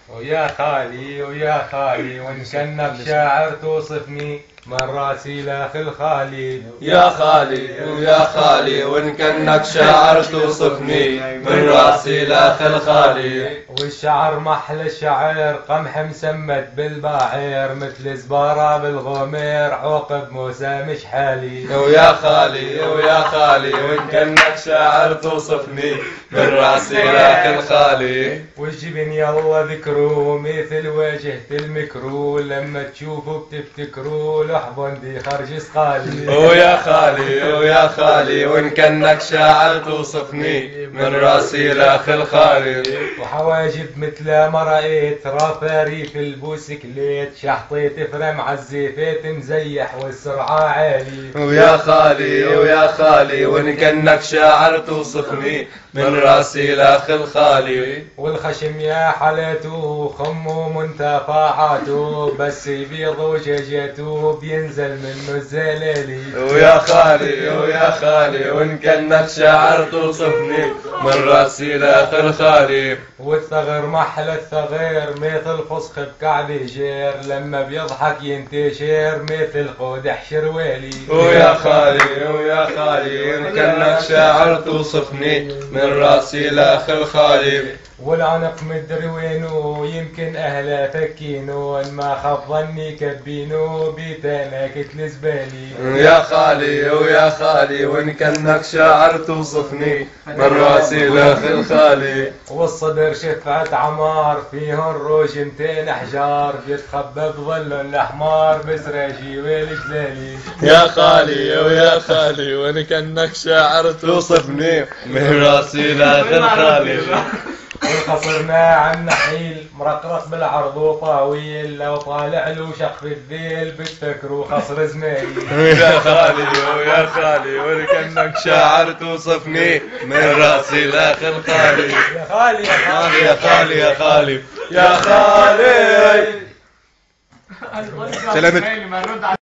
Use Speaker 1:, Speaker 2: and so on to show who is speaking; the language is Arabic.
Speaker 1: ويا خالي ويا خالي وإن كانك شاعر توصفني من راسي لاخ الخالي.
Speaker 2: يا خالي ويا خالي وإن كانك شاعر توصفني من راسي لاخ الخالي.
Speaker 1: والشعر محل الشعر قمح مسمت بالباعير مثل زبارة بالغمير عقب موسى مش حالي.
Speaker 2: ويا خالي ويا خالي وإن كانك شاعر توصفني من راسي لاخ الخالي.
Speaker 1: والجبن يلا ذكروا مثل وجهة المكرو لما تشوفوا بتفتكروا لحظة دي خرج سقالي.
Speaker 2: ويا خالي ويا خالي وإن كانك شاعر توصفني من راسي لاخ الخالي.
Speaker 1: وحواجب مثل ما رأيت رافاري في البوسكليت شحطيت فرم عالزيفيت مزيح والسرعة عالي.
Speaker 2: ويا خالي ويا خالي وإن كانك شاعر توصفني من راسي لاخ الخالي.
Speaker 1: والخشم يا حالته خمه منتفاعاته بس يبيض وشجته بينزل منه الزلالي.
Speaker 2: ويا خالي ويا خالي وإن كانك شاعر توصفني من راسي لاخ الخالي.
Speaker 1: والثغر محل الثغير مثل فسخ بكعب جير لما بيضحك ينتشر مثل قودح شروالي.
Speaker 2: ويا خالي ويا خالي وإن كانك شاعر توصفني من راسي لاخ الخالي.
Speaker 1: والعنق مدري وينو يمكن اهله فكينو ما خاب ظني كبينو بيتانا كتل زبالي.
Speaker 2: يا خالي ويا خالي وإن كانك شاعر توصفني من راسي لاخ الخالي.
Speaker 1: والصدر شفعة عمار فيهن روج 200 احجار بيتخبى بظل الاحمار بسراجي والجلالي.
Speaker 2: يا خالي ويا خالي وإن كانك شاعر توصفني من راسي لاخ الخالي.
Speaker 1: والخصرنا عن نحيل مرقرق بالعرض وطاويل لو طالع له شق في الذيل بتفكروا خصر زمايل.
Speaker 2: يا خالي ويا خالي وإن كانك شاعر توصفني من راسي لاخ الخالي.
Speaker 1: يا خالي يا خالي
Speaker 2: يا خالي يا خالي يا خالي.
Speaker 3: سلامت.